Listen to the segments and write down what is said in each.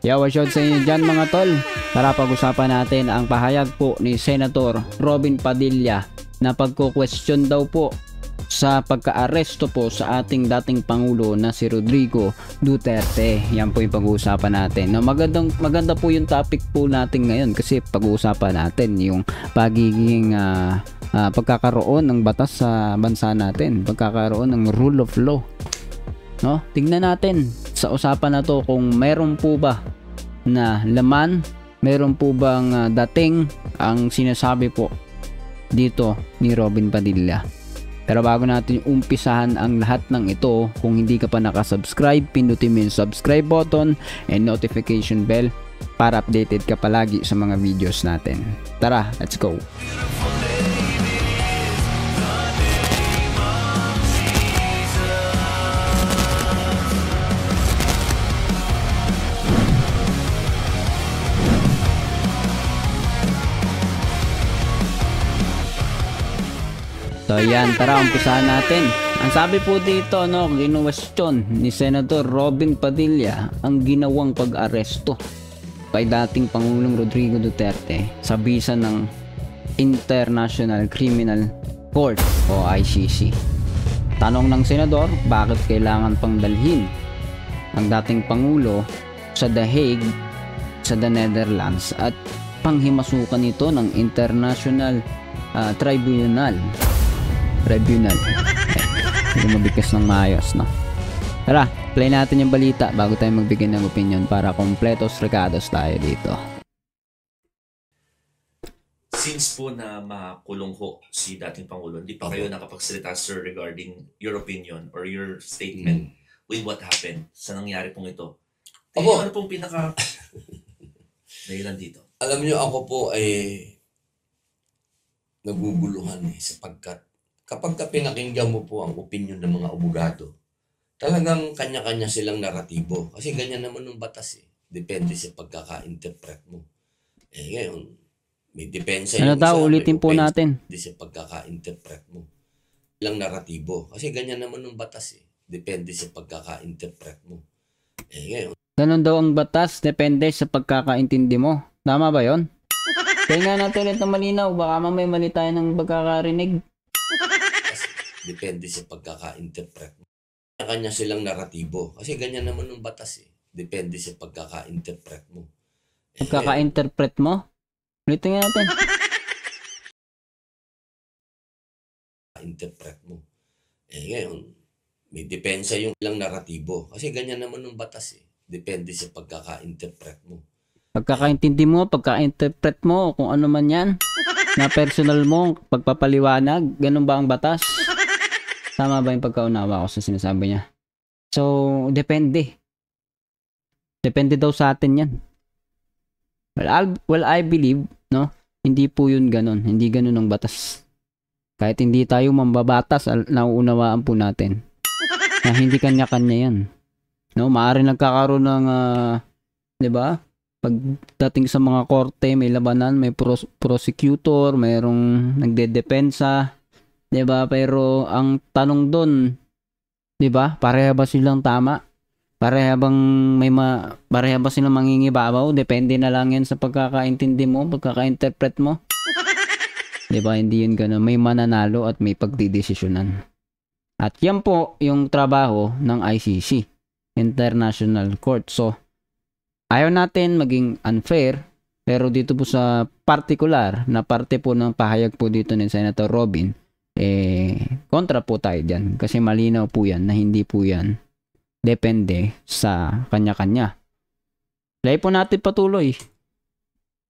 Yawa shot sa inyo dyan mga tol. Tara pag-usapan natin ang pahayag po ni Senator Robin Padilla na pagko-question daw po sa pagka-aresto po sa ating dating Pangulo na si Rodrigo Duterte. Yan po yung pag-uusapan natin. No, maganda po yung topic po natin ngayon kasi pag-uusapan natin yung pagiging pagkakaroon ng batas sa bansa natin, pagkakaroon ng rule of law. No? Tingnan natin sa usapan na to kung meron po ba na laman, meron po bang dating ang sinasabi po dito ni Robin Padilla. Pero bago natin umpisahan ang lahat ng ito, kung hindi ka pa nakasubscribe, pindutin mo yung subscribe button and notification bell para updated ka palagi sa mga videos natin. Tara, let's go! So yan, tara umpisahan natin. Ang sabi po dito, no, ginuwestiyon ni Senator Robin Padilla ang ginawang pag-aresto kay dating Pangulong Rodrigo Duterte sa bisa ng International Criminal Court o ICC. Tanong ng senador, bakit kailangan pang dalhin ang dating Pangulo sa The Hague sa The Netherlands at panghimasukan ito ng International Tribunal. Hindi mabigkas ng maayos, no? Tara, play natin yung balita bago tayo magbigay ng opinion para kompletos recados tayo dito. Since po na makulong ho si dating Pangulo, hindi pa kayo nakapagsalita, sir, regarding your opinion or your statement with what happened sa nangyari pong ito. Ano pong pinaka dahilan dito? Alam niyo, ako po ay naguguluhan sapagkat kapag pinakinggan mo po ang opinion ng mga abogado, talagang kanya-kanya silang naratibo. Kasi ganyan naman ng batas Depende sa pagkaka-interpret mo. Ngayon, may depensa yung isa. Ulitin po natin. Depende sa pagkaka-interpret mo. Ilang naratibo. Kasi ganyan naman ng batas Depende sa pagkaka-interpret mo. Ngayon. Ganun daw ang batas, depende sa pagkakaintindi mo. Tama ba yon? Kaya nga natin ulit na malinaw, baka mamay mali tayo ng pagkakarinig. Depende sa pagkaka-interpret mo. Kanya silang naratibo. Kasi ganyan naman ng batas Depende sa pagkaka-interpret mo. Pagkaka-interpret mo? Ulitin nga natin. Interpret mo. Ngayon, may depensa yung ilang naratibo. Kasi ganyan naman ng batas Depende sa pagkaka-interpret mo. Pagkakaintindi mo, pagka-interpret mo, kung ano man yan, na personal mo, pagpapaliwanag, ganun ba ang batas? Tama ba yung pagkaunawa ko sa sinasabi niya? So, depende. Depende daw sa atin yan. Well, I believe, no? Hindi po yun ganun. Hindi ganun ang batas. Kahit hindi tayo mambabatas, nauunawaan po natin na hindi kanya-kanya yan. No, maaari nagkakaroon ng, di ba? Pagdating sa mga korte, may labanan, may prosecutor, mayroong nagdedepensa, 'di ba? Pero ang tanong doon, 'di ba? Pareha ba silang tama? Pareha ba silang mangingibabaw? Depende na lang 'yan sa pagkakaintindi mo, pagkaka-interpret mo. 'Di ba? Hindi 'yun ganoon. May mananalo at may pagdidesisyonan. At 'yan po yung trabaho ng ICC, International Court. So, ayaw natin maging unfair, pero dito po sa particular na parte po ng pahayag po dito ni Senator Robin, kontra po tayo dyan. Kasi malinaw po yan na hindi po yan depende sa kanya-kanya. Play po natin patuloy.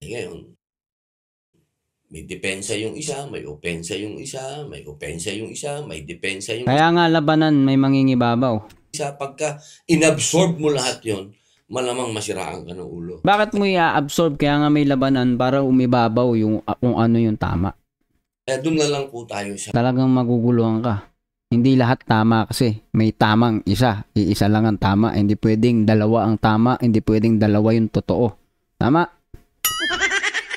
Ngayon, may depensa yung isa, may opensa yung isa, may opensa yung isa, may depensa yung Kaya nga labanan may mangingibabaw. isa. Pagka inabsorb mo lahat yon, malamang masiraan ka ng ulo. Bakit mo i-absorb? Kaya nga may labanan para umibabaw yung kung ano yung tama. Doon na lang po tayo sa Talagang maguguluhan ka. Hindi lahat tama kasi may tamang isa. Iisa lang ang tama. Hindi pwedeng dalawa ang tama. Hindi pwedeng dalawa yung totoo. Tama?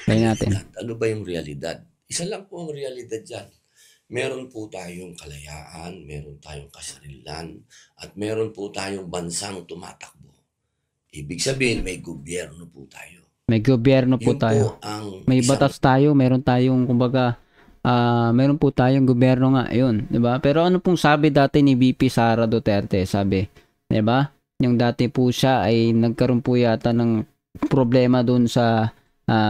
Kaya natin. Ano ba yung realidad? Isa lang po ang realidad dyan. Meron po tayong kalayaan, meron tayong kasarilan, at meron po tayong bansang tumatakbo. Ibig sabihin, may gobyerno po tayo. May gobyerno po Yun tayo. po ang May isang- batas tayo, meron tayong kumbaga meron po tayong gobyerno nga, yun, 'di ba? Pero ano pong sabi dati ni VP Sara Duterte, sabi, 'di ba? Yung dati po siya ay nagkaroon po yata ng problema doon sa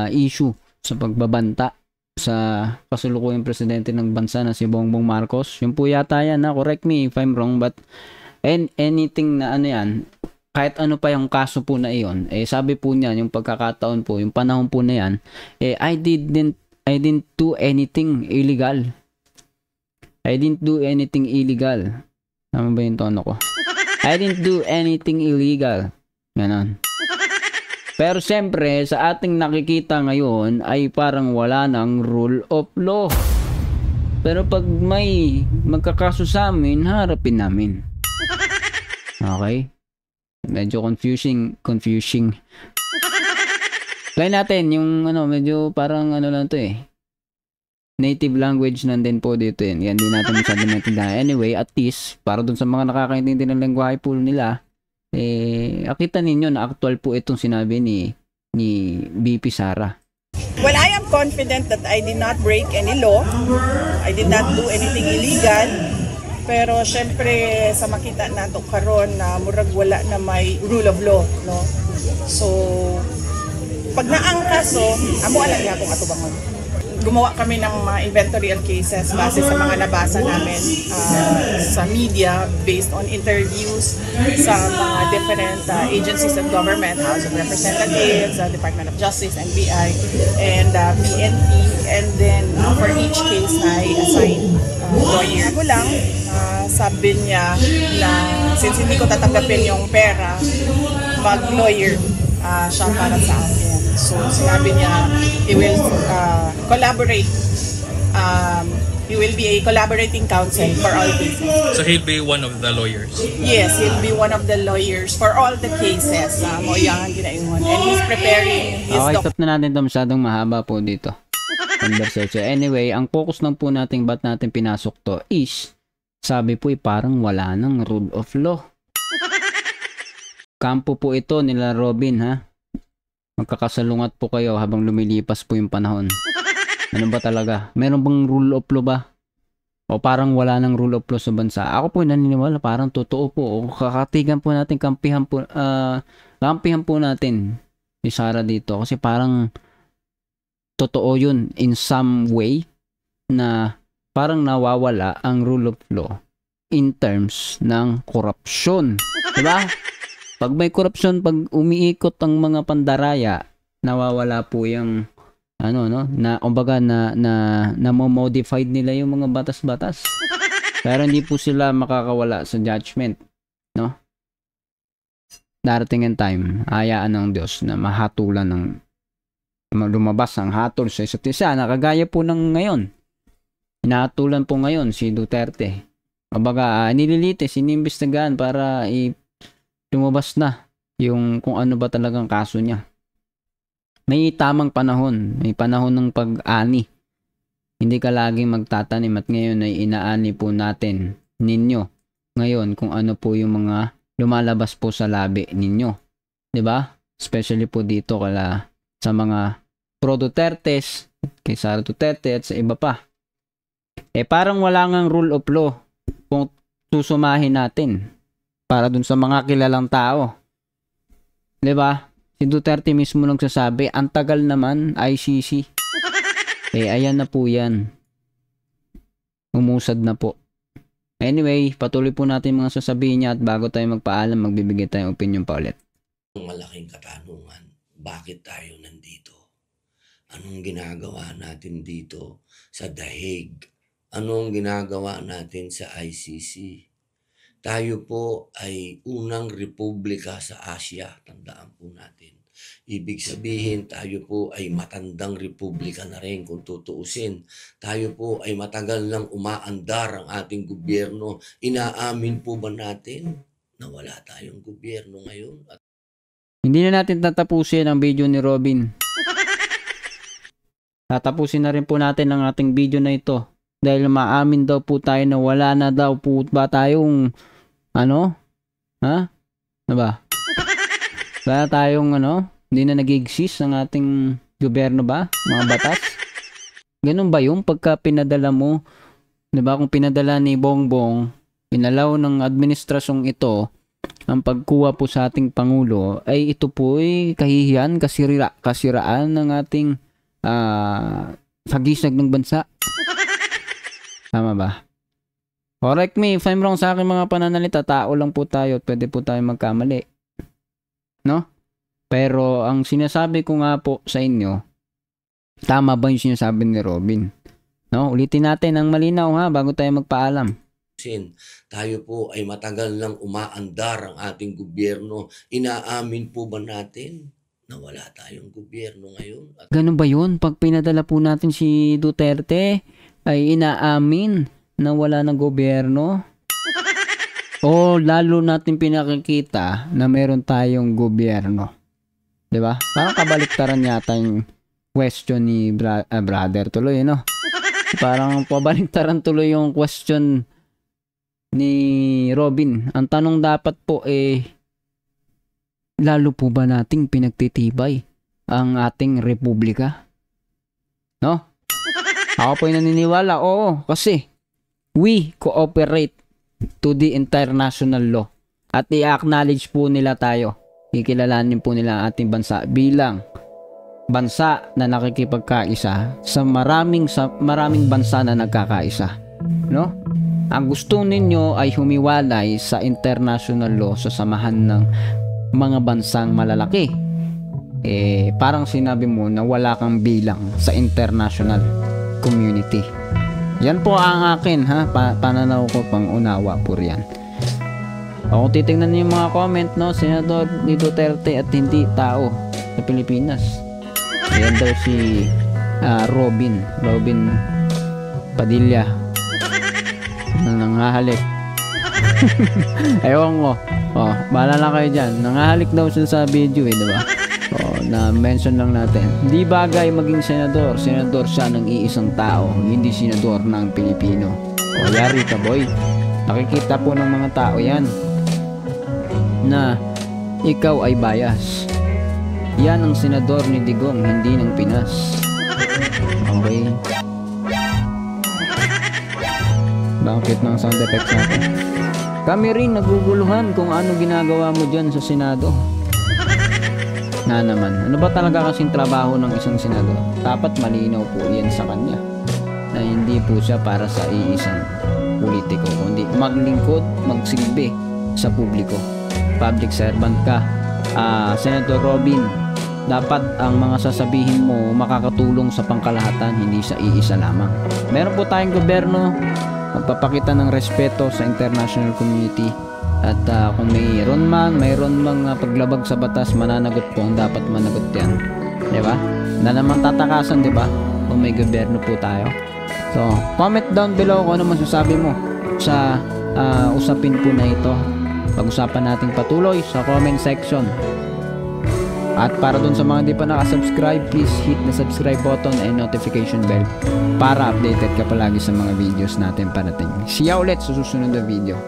issue sa pagbabanta sa kasulukuyang presidente ng bansa na si Bongbong Marcos. Yung po yata yan, correct me if I'm wrong, but anything na ano yan, kahit ano pa yung kaso po na iyon, sabi po niya, yung pagkakataon po, yung panahon po na yan, I didn't do anything illegal. I didn't do anything illegal. Tama ba yung tono ko? I didn't do anything illegal. Ganon. Pero siyempre, sa ating nakikita ngayon ay parang wala ng rule of law. Pero pag may magkakaso sa amin, harapin namin. Okay? Medyo confusing. Try natin yung medyo parang lang to native language nandun po dito yan di natin masyado maintindihan. Anyway, at least para dun sa mga nakakaintindi ng lengguwahe po nila, akita ninyo na actual po itong sinabi ni BP Sara. Well, I am confident that I did not break any law. I did not do anything illegal. Pero syempre sa makita nato karon na murag wala na may rule of law, no? So pag naang kaso, amo alam niya kung atubangon. Gumawa kami ng mga inventorial cases base sa mga nabasa namin sa media based on interviews sa mga different agencies of government, House of Representatives, Department of Justice, NBI, and PNP. And then for each case I assign lawyer. Ako lang, sabi niya na since hindi ko tatanggapin yung pera, mag-lawyer siya para sa akin. So sinabi niya, he will collaborate. He will be a collaborating counsel for all cases. So he'll be one of the lawyers? Yes, he'll be one of the lawyers for all the cases. Mo yang ginaingon. And he's preparing his Okay, stop na natin ito. Masyadong mahaba po dito. Conversation. Anyway, ang focus lang po natin ba't natin pinasok to is, sabi po parang wala ng rule of law. Kampo po ito nila Robin, ha? Magkakasalungat po kayo habang lumilipas po yung panahon. Ano ba talaga? Meron bang rule of law ba? O parang wala ng rule of law sa bansa? Ako po naniniwala parang totoo po. O kakatigan po natin, kampihan po natin si Sara dito. Kasi parang totoo yun in some way na parang nawawala ang rule of law in terms ng korupsyon. Diba? Pag may korupsyon, pag umiikot ang mga pandaraya, nawawala po yung na kumbaga na modified nila yung mga batas-batas. Pero hindi po sila makakawala sa judgment, no? Darating ang time, hayaan ng Diyos na mahatulan ng lumabas ang hatol sa isa't isa, nakagaya po ng ngayon. Hinahatulan po ngayon si Duterte. Kumbaga, nililitis, inimbestigahan para lumabas na yung kung ano ba talagang kaso niya. May tamang panahon, may panahon ng pag-ani. Hindi ka laging magtatanim at ngayon ay inaani po natin ninyo ngayon kung ano po yung mga lumalabas po sa labi ninyo. 'Di ba? Especially po dito sa mga pro Dutertes, kay Sara Duterte at sa iba pa. Parang wala ngang rule of law kung susumahin natin para dun sa mga kilalang tao. 'Di ba? Si Duterte mismo nagsasabi, ang tagal naman, ICC. Ayan na po yan. Umusad na po. Anyway, patuloy po natin mga sasabihin niya at bago tayo magpaalam, magbibigay tayong opinion pa ulit. Malaking katanungan, bakit tayo nandito? Anong ginagawa natin dito sa The Hague? Anong ginagawa natin sa ICC? Tayo po ay unang republika sa Asia, tandaan po natin. Ibig sabihin, tayo po ay matandang republika na rin kung tutuusin. Tayo po ay matagal nang umaandar ang ating gobyerno. Inaamin po ba natin na wala tayong gobyerno ngayon? Hindi na natin tatapusin ang video ni Robin. Tatapusin na rin po natin ang ating video na ito. Dahil maamin daw po tayo na wala na daw po ba tayong ano ba? Wala tayong hindi na nag-exist ang ating gobyerno ba? Mga batas? Ganun ba yung pagka pinadala mo? Diba kung pinadala ni Bongbong, pinalaw ng administrasyong ito, ang pagkuha po sa ating Pangulo, ay ito po ay kahihiyan, kasiraan ng ating sagisag ng bansa. Tama ba? Correct me if I'm wrong sa aking mga pananalita. Tao lang po tayo at pwede po tayo magkamali. No? Pero ang sinasabi ko nga po sa inyo, tama ba yung sinasabi ni Robin? No? Ulitin natin ang malinaw ha bago tayo magpaalam. Tayo po ay matagal nang umaandar ang ating gobyerno. Inaamin po ba natin na wala tayong gobyerno ngayon? Ganun ba yun? Pag pinadala po natin si Duterte, ay inaamin na wala ng gobyerno? O lalo natin pinakikita na meron tayong gobyerno? Diba? Parang kabaliktaran yata yung question ni brother tuloy, no? Parang pabaliktaran tuloy yung question ni Robin. Ang tanong dapat po lalo po ba nating pinagtitibay ang ating republika? No? Ako po yung naniniwala, oo, kasi we cooperate to the international law at i-acknowledge po nila tayo. Kikilalanin po nila ang ating bansa bilang bansa na nakikipagkaisa sa maraming bansa na nagkakaisa. No? Ang gusto ninyo ay humiwalay sa international law sa samahan ng mga bansang malalaki. Parang sinabi mo na wala kang bilang sa international community. Yan po ang akin ha, pananaw ko, pang unawa po riyan. Kung titingnan niyo yung mga comment, no, Senador ni Duterte at hindi tao sa Pilipinas. Yan daw si Robin Padilla na nanghahalik. Ewan ko. Bahala na kayo dyan. Nanghahalik daw siya sa video diba? Na-mention lang natin. Hindi bagay maging senador. Senador siya ng iisang tao, hindi senador ng Pilipino. Yari ka boy. Nakikita po ng mga tao yan na ikaw ay bias. Yan ang senador ni Digong, hindi ng Pinas. Okay. Bakit ng sound effects natin? Kami rin naguguluhan kung ano ginagawa mo dyan sa Senado. Na naman, ano ba talaga kasing trabaho ng isang senador? Dapat malinaw po yan sa kanya na hindi po siya para sa iisang politiko, kundi maglingkod, magsilbi sa publiko. Public servant ka. Senator Robin, dapat ang mga sasabihin mo makakatulong sa pangkalahatan, hindi sa iisa lamang. Meron po tayong gobyerno, magpapakita ng respeto sa international community. At kung mayroon mga paglabag sa batas, mananagot po ang dapat managot yan. Diba? Na naman tatakasan, diba? Kung may gobyerno po tayo. So, comment down below kung ano masasabi mo sa usapin po na ito. Pag-usapan natin patuloy sa comment section. At para dun sa mga di pa nakasubscribe, please hit the subscribe button and notification bell para updated ka palagi sa mga videos natin parating. See ya ulit sa susunod na video.